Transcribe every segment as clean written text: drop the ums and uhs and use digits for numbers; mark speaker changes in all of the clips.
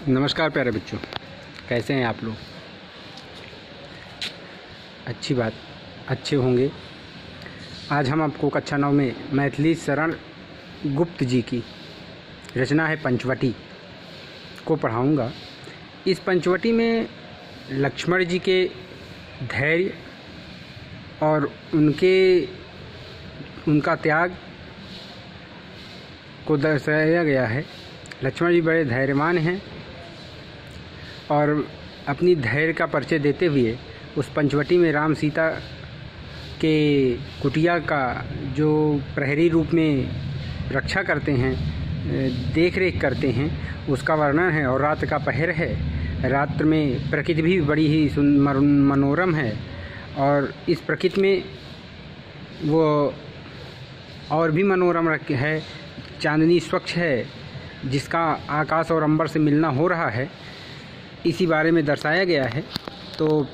Speaker 1: नमस्कार प्यारे बच्चों, कैसे हैं आप लोग। अच्छी बात, अच्छे होंगे। आज हम आपको कक्षा 9 में मैथिली शरण गुप्त जी की रचना है पंचवटी को पढ़ाऊंगा। इस पंचवटी में लक्ष्मण जी के धैर्य और उनका त्याग को दर्शाया गया है। लक्ष्मण जी बड़े धैर्यवान हैं और अपनी धैर्य का परिचय देते हुए उस पंचवटी में राम सीता के कुटिया का जो प्रहरी रूप में रक्षा करते हैं, देख रेख करते हैं, उसका वर्णन है। और रात का पहर है, रात्र में प्रकृति भी बड़ी ही मनोरम है और इस प्रकृति में वो और भी मनोरम है। चांदनी स्वच्छ है जिसका आकाश और अंबर से मिलना हो रहा है, इसी बारे में दर्शाया गया है। तो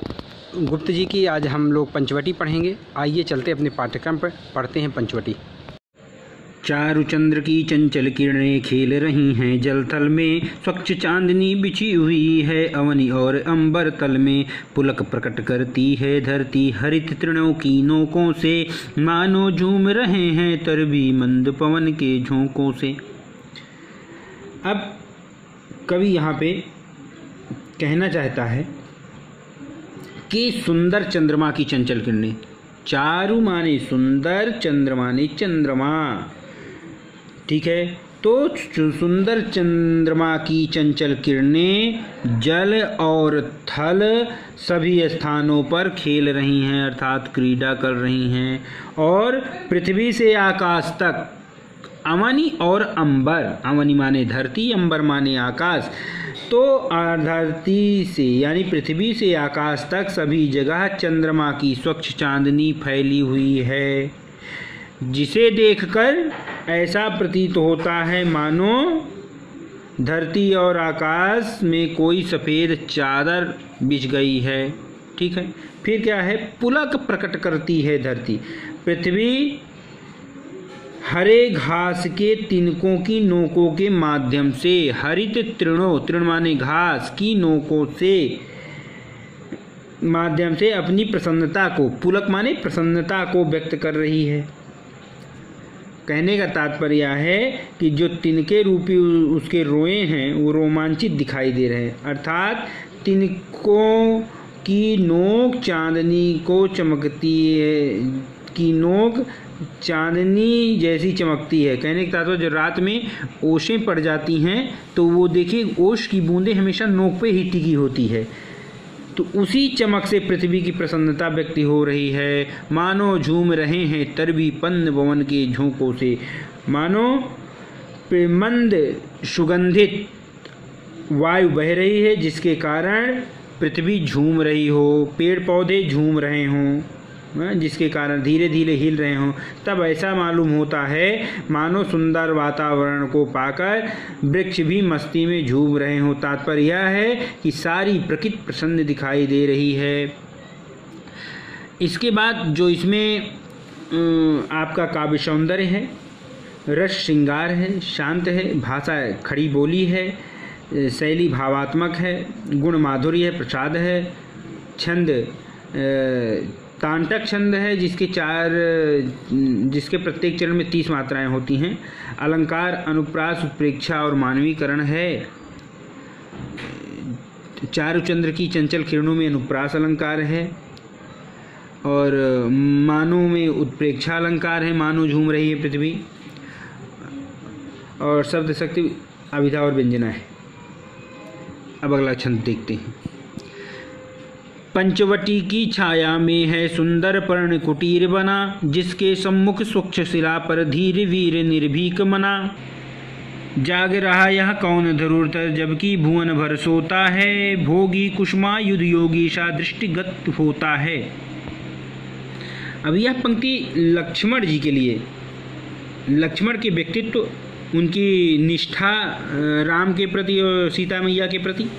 Speaker 1: गुप्त जी की आज हम लोग पंचवटी पढ़ेंगे। आइए चलते अपने पाठ्यक्रम पर, पढ़ते हैं पंचवटी।
Speaker 2: चारु चंद्र की चंचल किरणें खेल रही हैं जल थल में, स्वच्छ चांदनी बिछी हुई है अवनी और अंबर तल में। पुलक प्रकट करती है धरती हरित तृणों की नोकों से, मानो झूम रहे हैं तरबी मंद पवन के झोंकों से। अब कवि यहाँ पे कहना चाहता है कि सुंदर चंद्रमा की चंचल किरणें, चारु माने सुंदर, चंद्र माने चंद्रमा, ठीक है। तो सुंदर चंद्रमा की चंचल किरणें जल और थल सभी स्थानों पर खेल रही हैं, अर्थात क्रीड़ा कर रही हैं। और पृथ्वी से आकाश तक अवनी और अंबर, अवनी माने धरती, अंबर माने आकाश, तो धरती से यानी पृथ्वी से आकाश तक सभी जगह चंद्रमा की स्वच्छ चांदनी फैली हुई है, जिसे देखकर ऐसा प्रतीत होता है मानो धरती और आकाश में कोई सफ़ेद चादर बिछ गई है, ठीक है। फिर क्या है, पुलक प्रकट करती है धरती, पृथ्वी हरे घास के तिनकों की नोकों के माध्यम से, हरित तृणों, तृण माने घास की नोकों से माध्यम से अपनी प्रसन्नता को, पुलक माने प्रसन्नता को व्यक्त कर रही है। कहने का तात्पर्य है कि जो तिनके रूपी उसके रोए हैं वो रोमांचित दिखाई दे रहे हैं, अर्थात तिनकों की नोक चांदनी को चमकती है, की नोक चांदनी जैसी चमकती है। कहने का तात्पर्य जो रात में ओशें पड़ जाती हैं तो वो देखिए ओश की बूंदें हमेशा नोक पे ही टिकी होती है, तो उसी चमक से पृथ्वी की प्रसन्नता व्यक्त हो रही है। मानो झूम रहे हैं तरबी पंद पवन के झोंकों से, मानो मंद सुगंधित वायु बह रही है जिसके कारण पृथ्वी झूम रही हो, पेड़ पौधे झूम रहे हों, जिसके कारण धीरे धीरे हिल रहे हों। तब ऐसा मालूम होता है मानो सुंदर वातावरण को पाकर वृक्ष भी मस्ती में झूम रहे हों। तात्पर्य यह है कि सारी प्रकृति प्रसन्न दिखाई दे रही है। इसके बाद जो इसमें आपका काव्य सौंदर्य है, रस श्रृंगार है, शांत है, भाषा खड़ी बोली है, शैली भावात्मक है, गुण माधुर्य है, प्रसाद है, छंद तांटक छंद है जिसके प्रत्येक चरण में 30 मात्राएं होती हैं। अलंकार अनुप्रास उत्प्रेक्षा और मानवीकरण है। चारुचंद्र की चंचल किरणों में अनुप्रास अलंकार है और मानो में उत्प्रेक्षा अलंकार है, मानो झूम रही है पृथ्वी, और शब्द शक्ति अभिधा और व्यंजना है। अब अगला छंद देखते हैं। पंचवटी की छाया में है सुंदर पर्ण कुटीर बना, जिसके सम्मुख स्वच्छ शिला पर धीर वीर निर्भीक मना। जाग रहा यह कौन धरुरधर जबकि भुवन भर सोता है, भोगी कुसुमायुध योगी सा दृष्टिगत होता है। अब यह पंक्ति लक्ष्मण जी के लिए, लक्ष्मण के व्यक्तित्व, उनकी निष्ठा राम के प्रति और सीता मैया के प्रति,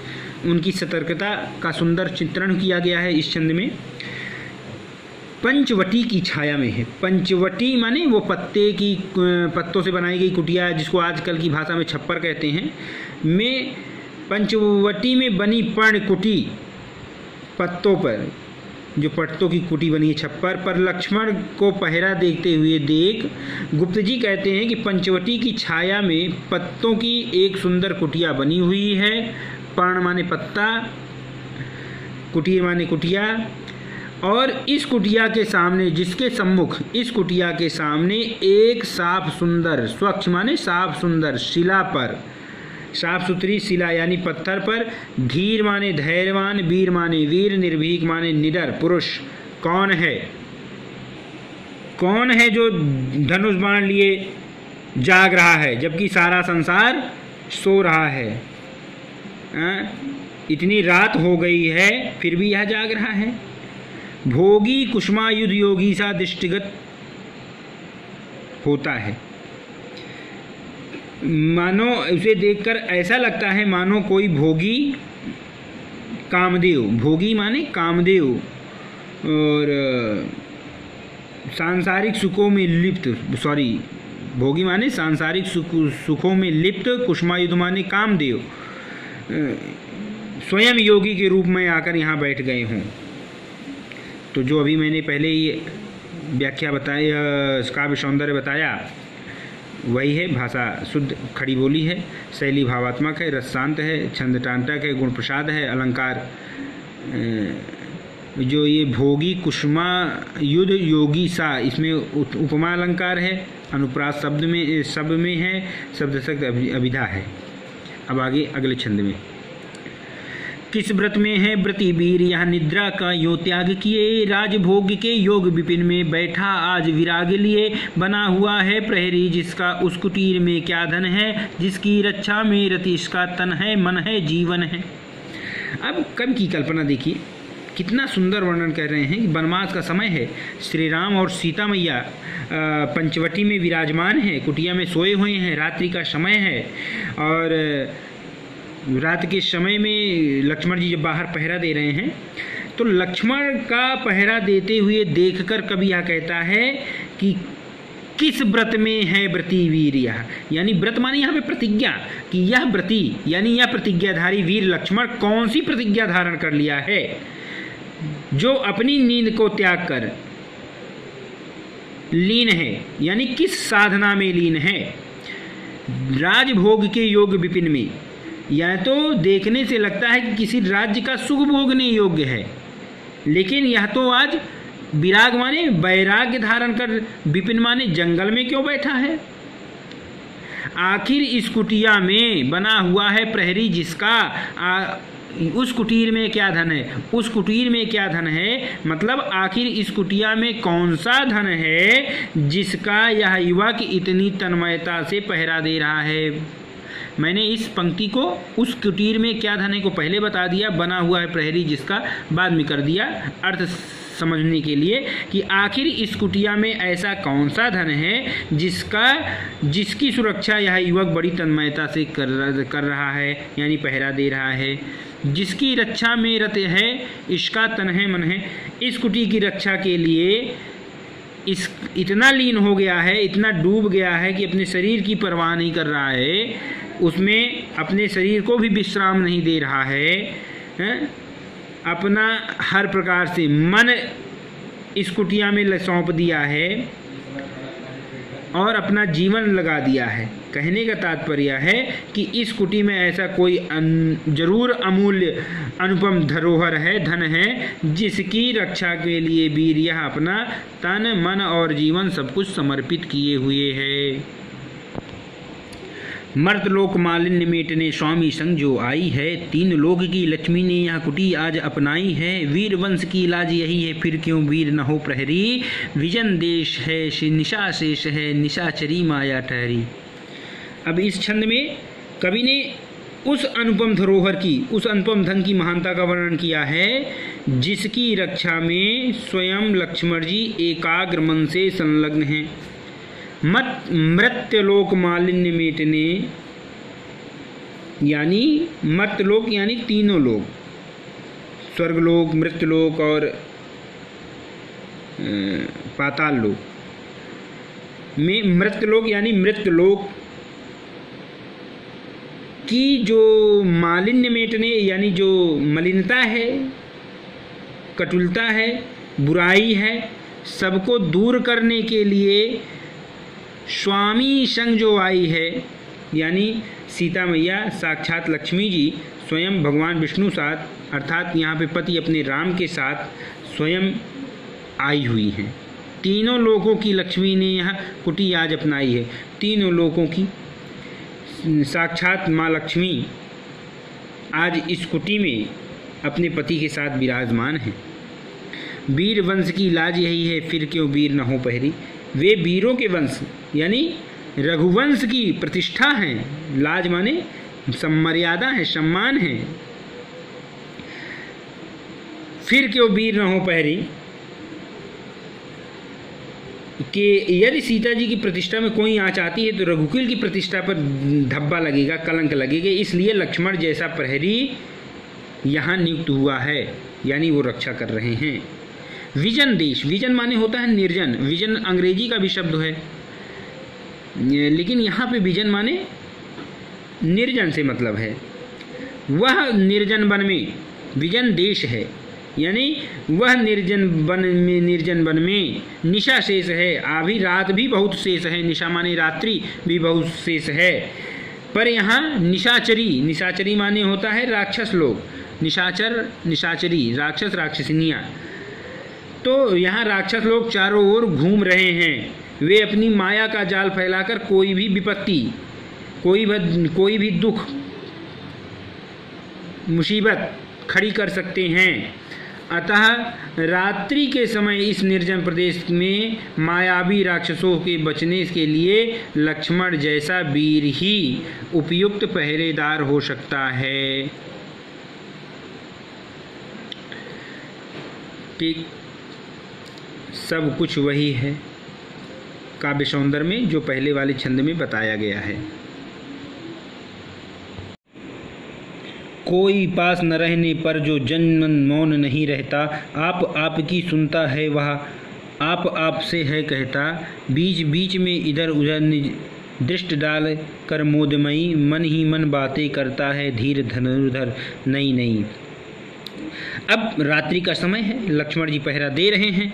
Speaker 2: उनकी सतर्कता का सुंदर चित्रण किया गया है इस छंद में। पंचवटी की छाया में है, पंचवटी माने वो पत्तों से बनाई गई कुटिया जिसको आजकल की भाषा में छप्पर कहते हैं, में पंचवटी में बनी पर्णकुटी, पत्तों पर जो पत्तों की कुटी बनी है छप्पर पर लक्ष्मण को पहरा देखते हुए देख गुप्त जी कहते हैं कि पंचवटी की छाया में पत्तों की एक सुंदर कुटिया बनी हुई है। पर्ण माने पत्ता, कुटी माने कुटिया। और इस कुटिया के सामने, जिसके सम्मुख इस कुटिया के सामने एक साफ सुंदर, स्वच्छ माने साफ सुंदर शिला पर, साफ सुथरी शिला यानी पत्थर पर, धीर माने धैर्यवान, वीर माने वीर, निर्भीक माने निडर पुरुष कौन है? कौन है जो धनुष बाण लिए जाग रहा है जबकि सारा संसार सो रहा है? इतनी रात हो गई है फिर भी यह जाग रहा है। भोगी कुष्मायुध योगी सा दृष्टिगत होता है, मानो उसे देखकर ऐसा लगता है मानो कोई भोगी कामदेव, भोगी माने कामदेव, और सांसारिक सुखों में लिप्त, भोगी माने सांसारिक सुखों में लिप्त, कुष्मायुध माने कामदेव स्वयं योगी के रूप में आकर यहाँ बैठ गए हों। तो जो अभी मैंने पहले ही व्याख्या बताई, काव्य सौंदर्य बताया, वही है। भाषा शुद्ध खड़ी बोली है, शैली भावात्मक है, रस शांत है, छंद टांटक है, गुण प्रसाद है, अलंकार जो ये भोगी कुष्मा युद्ध योगी सा, इसमें उपमा अलंकार है, अनुप्रास शब्द में है, शब्द शब्द अभिधा है। अब आगे अगले छंद में, किस व्रत में है व्रती वीर, यह निद्रा का यो त्याग किए, राजभोग के योग विपिन में बैठा आज विराग लिए, बना हुआ है प्रहरी जिसका उस कुटीर में क्या धन है, जिसकी रक्षा में रतीश का तन है, मन है, जीवन है। अब कवि की कल्पना देखिए, कितना सुंदर वर्णन कर रहे हैं कि वनवास का समय है, श्री राम और सीता मैया पंचवटी में विराजमान हैं, कुटिया में सोए हुए हैं, रात्रि का समय है, और रात के समय में लक्ष्मण जी जब बाहर पहरा दे रहे हैं, तो लक्ष्मण का पहरा देते हुए देखकर कवि यह कहता है कि किस व्रत में है व्रती वीर, यह यानी व्रत माने यहाँ पे प्रतिज्ञा, कि यह व्रती यानी यह प्रतिज्ञाधारी वीर लक्ष्मण कौन सी प्रतिज्ञा धारण कर लिया है, जो अपनी नींद को त्याग कर लीन है, यानी किस साधना में लीन है, राजभोग के योग विपिन में। यह तो देखने से लगता है कि किसी राज्य का सुख भोगने योग्य है, लेकिन यह तो आज विराग माने वैराग्य धारण कर, विपिन माने जंगल में क्यों बैठा है। आखिर इस कुटिया में बना हुआ है प्रहरी जिसका उस कुटीर में क्या धन है, उस कुटीर में क्या धन है, मतलब आखिर इस कुटिया में कौन सा धन है जिसका यह युवक इतनी तन्मयता से पहरा दे रहा है। मैंने इस पंक्ति को उस कुटीर में क्या धन है को पहले बता दिया, बना हुआ है प्रहरी जिसका बाद में कर दिया अर्थ समझने के लिए कि आखिर इस कुटिया में ऐसा कौन सा धन है जिसकी सुरक्षा यह युवक बड़ी तन्मयता से कर रहा है, यानी पहरा दे रहा है, जिसकी रक्षा में रत है, इसका तन है मन है। इस कुटी की रक्षा के लिए इतना लीन हो गया है, इतना डूब गया है कि अपने शरीर की परवाह नहीं कर रहा है, उसमें अपने शरीर को भी विश्राम नहीं दे रहा है, अपना हर प्रकार से मन इस कुटिया में सौंप दिया है और अपना जीवन लगा दिया है। कहने का तात्पर्य है कि इस कुटी में ऐसा कोई जरूर अमूल्य अनुपम धरोहर है, धन है, जिसकी रक्षा के लिए वीर यह अपना तन मन और जीवन सब कुछ समर्पित किए हुए है। मर्तलोक मालिन्य मेटने स्वामी संग जो आई है, तीन लोक की लक्ष्मी ने यह कुटी आज अपनाई है, वीर वंश की लाज यही है, फिर क्यों वीर न हो प्रहरी, विजन देश है निशा शेष है, निशाचरी माया ठहरी। अब इस छंद में कवि ने उस अनुपम धरोहर की, उस अनुपम धन की महानता का वर्णन किया है जिसकी रक्षा में स्वयं लक्ष्मण जी एकाग्र मन से संलग्न हैं। मृत्यलोक मालिन्य मेटने, यानी मर्त्यलोक यानी तीनों लोक, स्वर्गलोक, मृत्यलोक और पाताल लोक में, मृत्यलोक यानी मृत्यलोक कि जो मालिन्य मेटने यानी जो मलिनता है, कटुलता है, बुराई है, सबको दूर करने के लिए स्वामी संग जो आई है, यानी सीता मैया साक्षात लक्ष्मी जी स्वयं भगवान विष्णु साथ, अर्थात यहाँ पे पति अपने राम के साथ स्वयं आई हुई हैं। तीनों लोकों की लक्ष्मी ने यह कुटी आज अपनाई है। तीनों लोकों की साक्षात माँ लक्ष्मी आज इस कुटी में अपने पति के साथ विराजमान हैं। वीर वंश की लाज यही है, फिर क्यों वीर न हो पहरी। वे वीरों के वंश यानी रघुवंश की प्रतिष्ठा है। लाज माने मर्यादा है, सम्मान है। फिर क्यों वीर न हो पहरी कि यदि सीता जी की प्रतिष्ठा में कोई आँच आती है तो रघुकुल की प्रतिष्ठा पर धब्बा लगेगा, कलंक लगेगा। इसलिए लक्ष्मण जैसा प्रहरी यहाँ नियुक्त हुआ है, यानी वो रक्षा कर रहे हैं। विजन देश, विजन माने होता है निर्जन। विजन अंग्रेजी का भी शब्द है, लेकिन यहाँ पे विजन माने निर्जन से मतलब है। वह निर्जन वन में, विजन देश है यानी वह निर्जन वन में निशा शेष है, आधी रात भी बहुत शेष है। निशा माने रात्रि भी बहुत शेष है। पर यहाँ निशाचरी, निशाचरी माने होता है राक्षस लोग, निशाचर निशाचरी, राक्षस राक्षसिनियाँ। तो यहाँ राक्षस लोग चारों ओर घूम रहे हैं। वे अपनी माया का जाल फैलाकर कोई भी विपत्ति, कोई भी दुख, मुसीबत खड़ी कर सकते हैं। अतः रात्रि के समय इस निर्जन प्रदेश में मायावी राक्षसों के बचने के लिए लक्ष्मण जैसा वीर ही उपयुक्त पहरेदार हो सकता है। ठीक सब कुछ वही है काव्य सौंदर्य में जो पहले वाले छंद में बताया गया है। कोई पास न रहने पर जो जन मन मौन नहीं रहता, आप आपकी सुनता है वह आप आपसे है कहता। बीच बीच में इधर उधर दृष्टि डाल कर मोदमयी, मन ही मन बातें करता है धीर धनुर्धर नई नई। अब रात्रि का समय है, लक्ष्मण जी पहरा दे रहे हैं,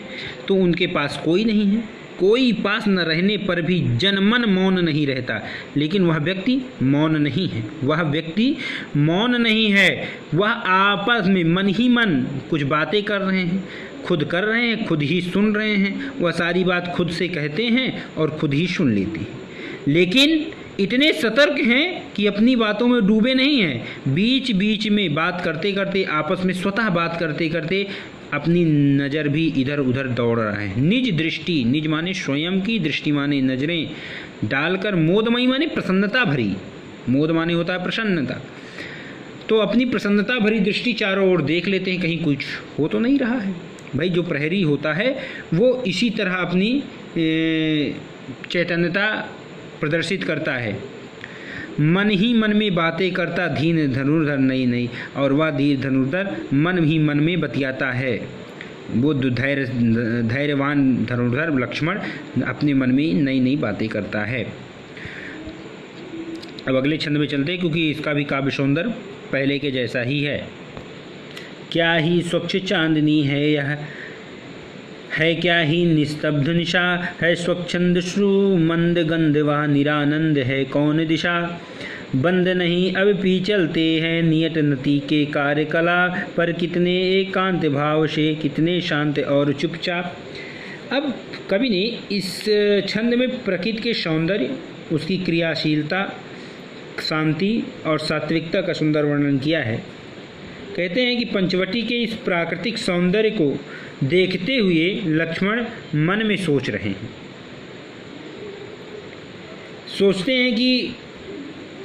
Speaker 2: तो उनके पास कोई नहीं है। कोई पास न रहने पर भी जनमन मौन नहीं रहता, लेकिन वह व्यक्ति मौन नहीं है। वह व्यक्ति मौन नहीं है, वह आपस में मन ही मन कुछ बातें कर रहे हैं, खुद कर रहे हैं, खुद ही सुन रहे हैं। वह सारी बात खुद से कहते हैं और खुद ही सुन लेते हैं, लेकिन इतने सतर्क हैं कि अपनी बातों में डूबे नहीं हैं। बीच बीच में बात करते करते, आपस में स्वतः बात करते करते अपनी नज़र भी इधर उधर दौड़ रहा है। निज दृष्टि, निज माने स्वयं की, दृष्टि माने नजरें डालकर, मोदमयी माने प्रसन्नता भरी, मोद माने होता है प्रसन्नता। तो अपनी प्रसन्नता भरी दृष्टि चारों ओर देख लेते हैं, कहीं कुछ हो तो नहीं रहा है। भाई जो प्रहरी होता है वो इसी तरह अपनी चैतन्यता प्रदर्शित करता है। मन ही मन में बातें करता धीर धनुर्धर नई नई, और वह धीर धनुर्धर मन ही मन में बतियाता है। वो धैर्यवान धनुर्धर लक्ष्मण अपने मन में नई नई बातें करता है। अब अगले छंद में चलते हैं, क्योंकि इसका भी काव्य सौंदर्य पहले के जैसा ही है। क्या ही स्वच्छ चांदनी है यह, है क्या ही निस्तब्ध निशा, है स्वच्छंद श्रु मंद गंध वह निरानंद है कौन दिशा। बंद नहीं अब पी चलते हैं नियत नति के कार्यकला, पर कितने एकांत भाव से कितने शांत और चुपचाप। अब कवि ने इस छंद में प्रकृति के सौंदर्य, उसकी क्रियाशीलता, शांति और सात्विकता का सुंदर वर्णन किया है। कहते हैं कि पंचवटी के इस प्राकृतिक सौंदर्य को देखते हुए लक्ष्मण मन में सोच रहे हैं, सोचते हैं कि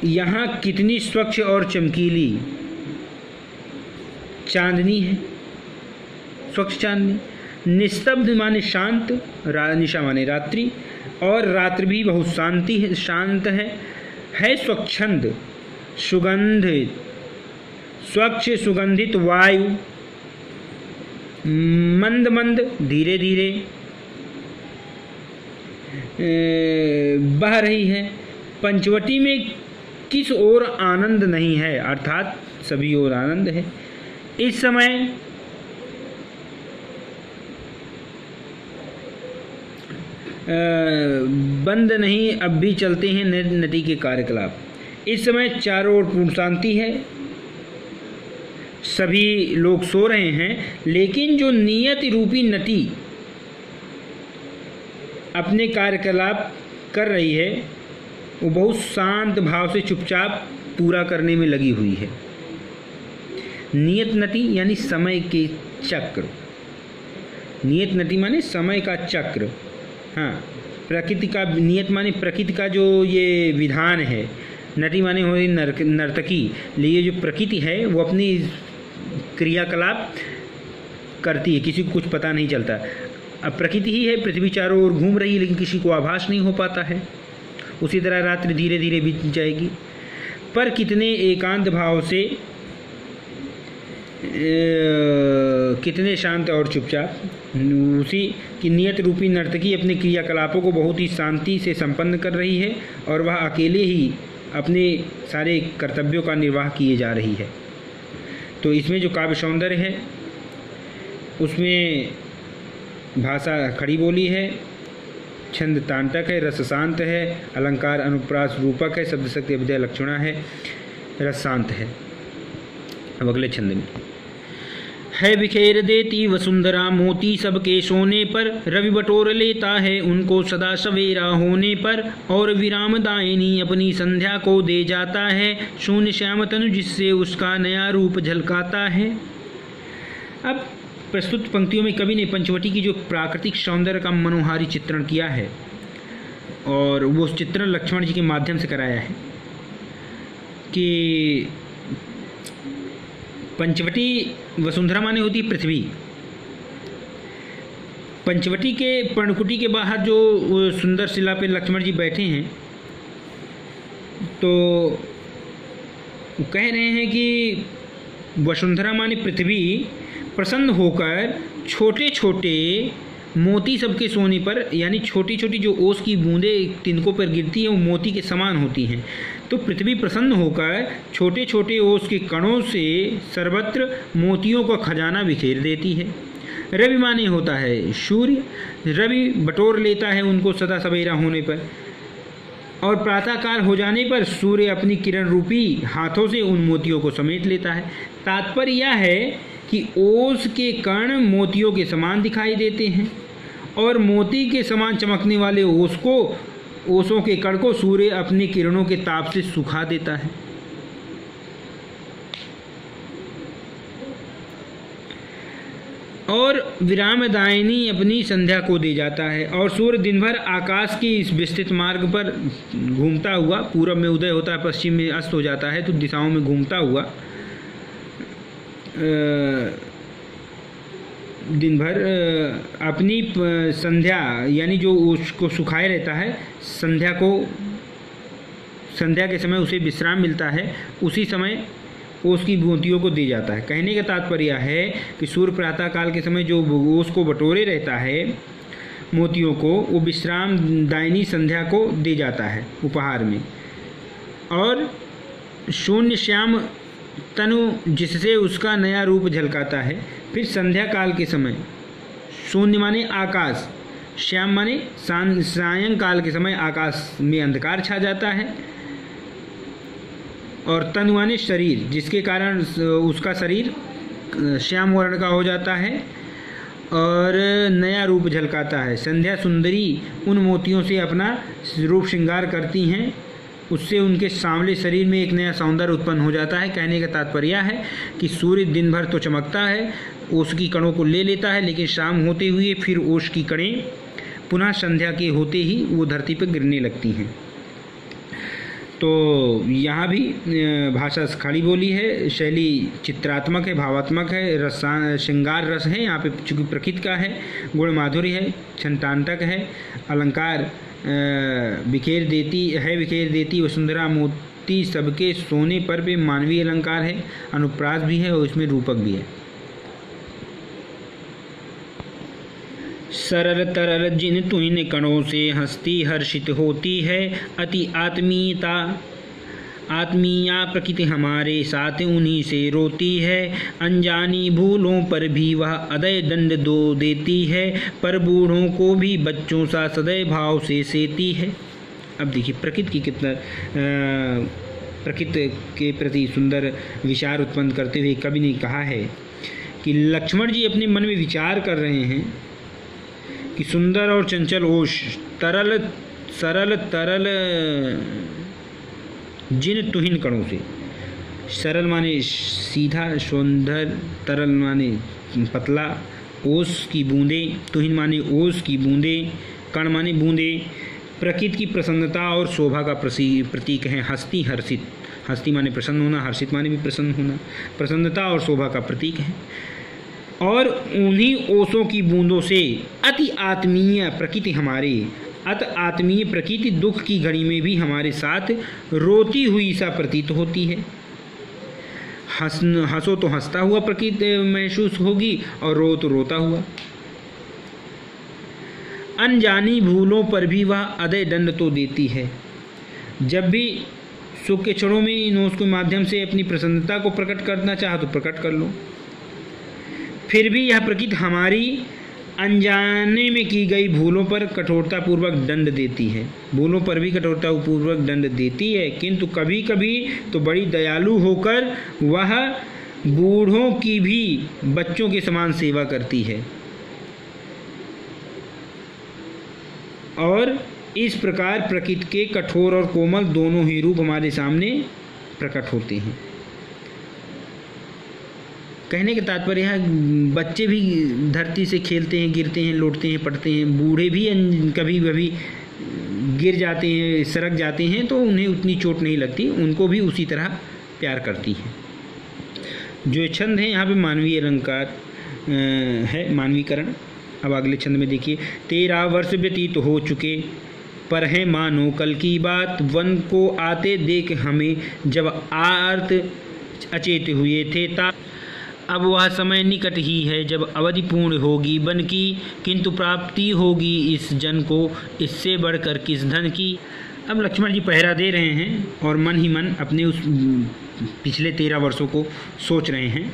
Speaker 2: यहाँ कितनी स्वच्छ और चमकीली चांदनी है। स्वच्छ चांदनी, निस्तब्ध माने शांत, निशा माने रात्रि, और रात्रि भी बहुत शांत है स्वच्छंद, सुगंधित, स्वच्छ सुगंधित वायु मंद मंद धीरे धीरे बह रही है। पंचवटी में किस ओर आनंद नहीं है, अर्थात सभी ओर आनंद है। इस समय बंद नहीं, अब भी चलते हैं नदी के कार्यकलाप। इस समय चारों ओर पूर्ण शांति है, सभी लोग सो रहे हैं, लेकिन जो नियत रूपी नदी अपने कार्यकलाप कर रही है वो बहुत शांत भाव से चुपचाप पूरा करने में लगी हुई है। नियत नदी यानी समय के चक्र, नियत नदी माने समय का चक्र। हाँ, प्रकृति का, नियत माने प्रकृति का जो ये विधान है, नटी माने हो नर्तकी, लिए जो प्रकृति है वो अपनी क्रियाकलाप करती है, किसी को कुछ पता नहीं चलता। अब प्रकृति ही है, पृथ्वी चारों ओर घूम रही है लेकिन किसी को आभास नहीं हो पाता है। उसी तरह रात्रि धीरे धीरे बीत जाएगी, पर कितने एकांत भाव से, कितने शांत और चुपचाप। उसी की नियत रूपी नर्तकी अपने क्रियाकलापों को बहुत ही शांति से संपन्न कर रही है और वह अकेले ही अपने सारे कर्तव्यों का निर्वाह किए जा रही है। तो इसमें जो काव्य सौंदर्य है उसमें भाषा खड़ी बोली है, छंद तांटक है, रस शांत है, अलंकार अनुप्रास रूपक है, शब्द शक्ति अभिधेय लक्षणा है, रस शांत है। अब अगले छंद में है बिखेर देती वसुंधरा मोती सबके सोने पर, रवि बटोर लेता है उनको सदा सवेरा होने पर, और विराम दायनी अपनी संध्या को दे जाता है, शून्य श्याम तनु जिससे उसका नया रूप झलकाता है। अब प्रस्तुत पंक्तियों में कवि ने पंचवटी की जो प्राकृतिक सौंदर्य का मनोहारी चित्रण किया है और वो चित्रण लक्ष्मण जी के माध्यम से कराया है कि पंचवटी, वसुंधरा माने होती है पृथ्वी। पंचवटी के पर्णकुटी के बाहर जो सुंदर शिला पे लक्ष्मण जी बैठे हैं तो कह रहे हैं कि वसुंधरा माने पृथ्वी प्रसन्न होकर छोटे छोटे मोती सबके सोने पर, यानी छोटी छोटी जो ओस की बूंदें तिनकों पर गिरती हैं वो मोती के समान होती हैं। तो पृथ्वी प्रसन्न होकर छोटे छोटे ओस के कणों से सर्वत्र मोतियों का खजाना बिखेर देती है। रवि माने होता है सूर्य, रवि बटोर लेता है उनको सदा सवेरा होने पर, और प्रातःकाल हो जाने पर सूर्य अपनी किरण रूपी हाथों से उन मोतियों को समेट लेता है। तात्पर्य यह है कि ओस के कण मोतियों के समान दिखाई देते हैं और मोती के समान चमकने वाले ओसों के कण को सूर्य अपनी किरणों के ताप से सुखा देता है। और विरामदायिनी अपनी संध्या को दे जाता है, और सूर्य दिन भर आकाश के इस विस्तृत मार्ग पर घूमता हुआ, पूरब में उदय होता है, पश्चिम में अस्त हो जाता है, तो दिशाओं में घूमता हुआ दिन भर अपनी संध्या यानी जो उसको सुखाए रहता है, संध्या के समय उसे विश्राम मिलता है, उसी समय ओस की मोतियों को दे जाता है। कहने का तात्पर्य है कि सूर्य प्रातःकाल के समय जो ओस को बटोरे रहता है मोतियों को, वो विश्राम दायिनी संध्या को दे जाता है उपहार में, और शून्य श्याम तनु जिससे उसका नया रूप झलकाता है। फिर संध्या काल के समय, शून्य माने आकाश, श्याम माने सायंकाल के समय आकाश में अंधकार छा जाता है, और तनु माने शरीर, जिसके कारण उसका शरीर श्याम वर्ण का हो जाता है और नया रूप झलकाता है। संध्या सुंदरी उन मोतियों से अपना रूप श्रृंगार करती हैं, उससे उनके सांवले शरीर में एक नया सौंदर्य उत्पन्न हो जाता है। कहने का तात्पर्य है कि सूर्य दिन भर तो चमकता है, ओस की कणों को ले लेता है, लेकिन शाम होते हुए फिर ओस की कणें पुनः संध्या के होते ही वो धरती पर गिरने लगती हैं। तो यहाँ भी भाषा खड़ी बोली है, शैली चित्रात्मक है, भावात्मक है, श्रृंगार रस है यहाँ पे, चूँकि प्रकृति का है, गुण माधुर्य है, छंतांतक है, अलंकार बिखेर देती वसुंधरा मोती सबके सोने पर भी मानवीय अलंकार है, अनुप्रास भी है और इसमें रूपक भी है। सरल तरल जिन तुइन कणों से हंसती हर्षित होती है, अति आत्मीया प्रकृति हमारे साथ उन्हीं से रोती है, अनजानी भूलों पर भी वह अदय दंड दो देती है, पर बूढ़ों को भी बच्चों सा सदैव भाव से सेती है। अब देखिए प्रकृति की कितना प्रकृति के प्रति सुंदर विचार उत्पन्न करते हुए कवि ने कहा है कि लक्ष्मण जी अपने मन में विचार कर रहे हैं कि सुंदर और चंचल ओष, तरल सरल तरल जिन तुहिन कणों से, सरल माने सीधा, सुंदर, तरल माने पतला, ओस की बूंदें, तुहिन माने ओस की बूंदें, कण माने बूंदें, प्रकृति की प्रसन्नता और शोभा का प्रतीक है। हस्ती हर्षित, हस्ती माने प्रसन्न होना, हर्षित माने भी प्रसन्न होना, प्रसन्नता और शोभा का प्रतीक है। और उन्हीं ओसों की बूंदों से अति आत्मीय प्रकृति हमारे, अत आत्मीय प्रकृति दुख की घड़ी में भी हमारे साथ रोती हुई सा प्रतीत होती है। हंसो तो हंसता हुआ प्रकृति महसूस होगी और रो तो रोता हुआ। अनजानी भूलों पर भी वह अदय दंड तो देती है। जब भी सुख के क्षणों में इन ओस के माध्यम से अपनी प्रसन्नता को प्रकट करना चाहो तो प्रकट कर लो, फिर भी यह प्रकृति हमारी अनजाने में की गई भूलों पर कठोरतापूर्वक दंड देती है। भूलों पर भी कठोरतापूर्वक दंड देती है, किंतु कभी कभी तो बड़ी दयालु होकर वह बूढ़ों की भी बच्चों के समान सेवा करती है। और इस प्रकार प्रकृति के कठोर और कोमल दोनों ही रूप हमारे सामने प्रकट होते हैं। कहने का तात्पर्य है बच्चे भी धरती से खेलते हैं, गिरते हैं, लौटते हैं, पड़ते हैं, बूढ़े भी कभी कभी गिर जाते हैं, सरक जाते हैं, तो उन्हें उतनी चोट नहीं लगती, उनको भी उसी तरह प्यार करती है। जो छंद है यहाँ पे मानवीय अलंकार है, मानवीकरण। अब अगले छंद में देखिए, 13 वर्ष व्यतीत हो चुके पर है मानो कल की बात, वन को आते देख हमें जब आर्त अचेत हुए थे ता, अब वह समय निकट ही है जब अवधि पूर्ण होगी वन की, किंतु प्राप्ति होगी इस जन को इससे बढ़कर किस धन की। अब लक्ष्मण जी पहरा दे रहे हैं और मन ही मन अपने उस पिछले 13 वर्षों को सोच रहे हैं।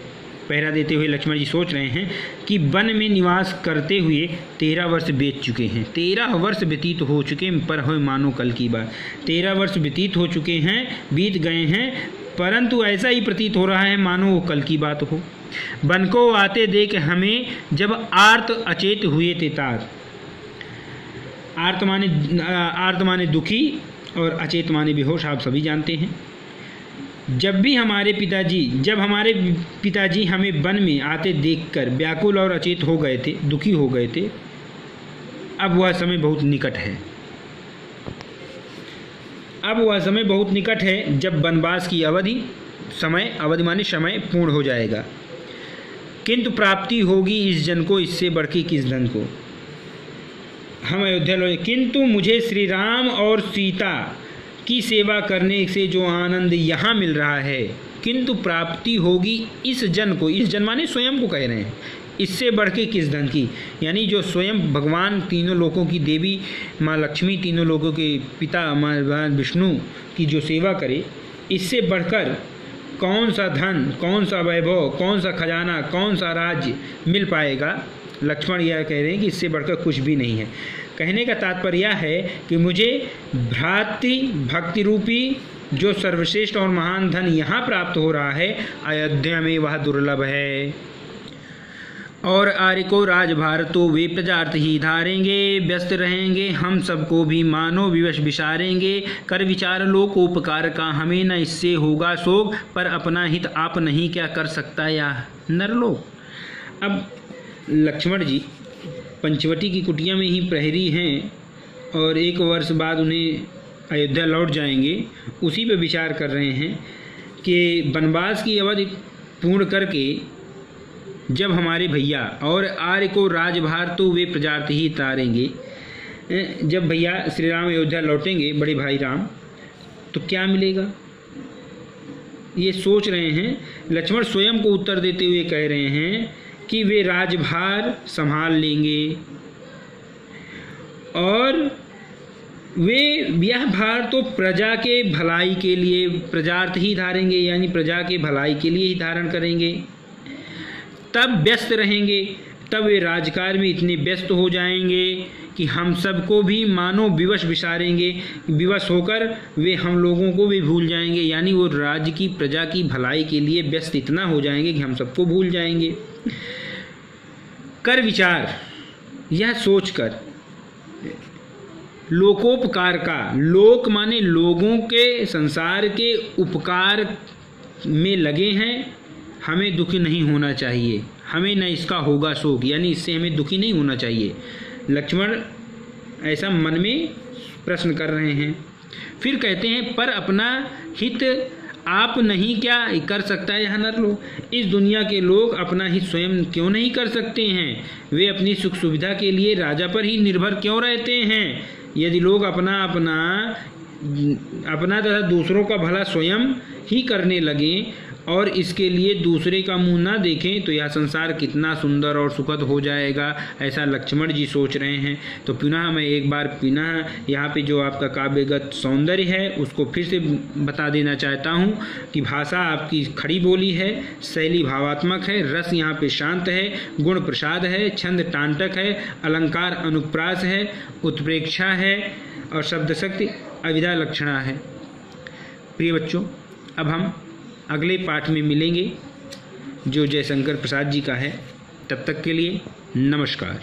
Speaker 2: पहरा देते हुए लक्ष्मण जी सोच रहे हैं कि वन में निवास करते हुए 13 वर्ष बीत चुके हैं, 13 वर्ष व्यतीत हो चुके पर हो मानो कल की बात। 13 वर्ष व्यतीत हो चुके हैं, बीत गए हैं, परंतु ऐसा ही प्रतीत हो रहा है मानो वो कल की बात हो। वन को आते देख हमें जब आर्त अचेत हुए थे तार। आर्त माने दुखी और अचेत माने बेहोश, आप सभी जानते हैं। जब हमारे पिताजी हमें वन में आते देखकर व्याकुल और अचेत हो गए थे, दुखी हो गए थे, अब वह समय बहुत निकट है। अब वह समय बहुत निकट है जब वनवास की अवधि माने समय पूर्ण हो जाएगा, किंतु प्राप्ति होगी इस जन को इससे बढ़ के किस धन को। हम अयोध्या लौटे, किंतु मुझे श्री राम और सीता की सेवा करने से जो आनंद यहाँ मिल रहा है, किंतु प्राप्ति होगी इस जन को, इस जन माने स्वयं को कह रहे हैं, इससे बढ़ के किस धन की। यानी जो स्वयं भगवान तीनों लोकों की देवी माँ लक्ष्मी, तीनों लोकों के पिता माँ विष्णु की जो सेवा करे, इससे बढ़कर कौन सा धन, कौन सा वैभव, कौन सा खजाना, कौन सा राज्य मिल पाएगा। लक्ष्मण यह कह रहे हैं कि इससे बढ़कर कुछ भी नहीं है। कहने का तात्पर्य यह है कि मुझे भ्रातृ भक्ति रूपी जो सर्वश्रेष्ठ और महान धन यहाँ प्राप्त हो रहा है, अयोध्या में वह दुर्लभ है। और आर्य को राजभार तो वे प्रजार्थ ही धारेंगे, व्यस्त रहेंगे हम सबको भी मानो विवश विचारेंगे, कर विचार लोकोपकार का हमें न इससे होगा शोक, पर अपना हित आप नहीं क्या कर सकता या नरलोक। अब लक्ष्मण जी पंचवटी की कुटिया में ही प्रहरी हैं और 1 वर्ष बाद उन्हें अयोध्या लौट जाएंगे, उसी पे विचार कर रहे हैं कि वनवास की अवधि पूर्ण करके जब हमारे भैया और आर्य को राजभार तो वे प्रजार्थ ही तारेंगे, जब भैया श्री राम अयोध्या लौटेंगे, बड़े भाई राम, तो क्या मिलेगा, ये सोच रहे हैं। लक्ष्मण स्वयं को उत्तर देते हुए कह रहे हैं कि वे राजभार संभाल लेंगे और वे यह भार तो प्रजा के भलाई के लिए प्रजार्थ ही धारेंगे, यानी प्रजा के भलाई के लिए ही धारण करेंगे। तब व्यस्त रहेंगे, तब वे राजकार्य में इतने व्यस्त हो जाएंगे कि हम सबको भी मानो विवश विसारेंगे, विवश होकर वे हम लोगों को भी भूल जाएंगे। यानी वो राज्य की प्रजा की भलाई के लिए व्यस्त इतना हो जाएंगे कि हम सबको भूल जाएंगे। कर विचार, यह सोचकर लोकोपकार का, लोक माने लोगों के, संसार के उपकार में लगे हैं, हमें दुखी नहीं होना चाहिए, हमें न इसका होगा शोक, यानी इससे हमें दुखी नहीं होना चाहिए। लक्ष्मण ऐसा मन में प्रश्न कर रहे हैं। फिर कहते हैं पर अपना हित आप नहीं क्या कर सकता है यह नरलोक। इस दुनिया के लोग अपना हित स्वयं क्यों नहीं कर सकते हैं? वे अपनी सुख सुविधा के लिए राजा पर ही निर्भर क्यों रहते हैं? यदि लोग अपना तथा दूसरों का भला स्वयं ही करने लगें और इसके लिए दूसरे का मुंह ना देखें तो यह संसार कितना सुंदर और सुखद हो जाएगा, ऐसा लक्ष्मण जी सोच रहे हैं। तो पुनः मैं एक बार यहाँ पे जो आपका काव्यगत सौंदर्य है उसको फिर से बता देना चाहता हूँ कि भाषा आपकी खड़ी बोली है, शैली भावात्मक है, रस यहाँ पे शांत है, गुण प्रसाद है, छंद टांटक है, अलंकार अनुप्रास है, उत्प्रेक्षा है और शब्द शक्ति अविधा लक्षणा है। प्रिय बच्चों, अब हम अगले पाठ में मिलेंगे जो जयशंकर प्रसाद जी का है। तब तक के लिए नमस्कार।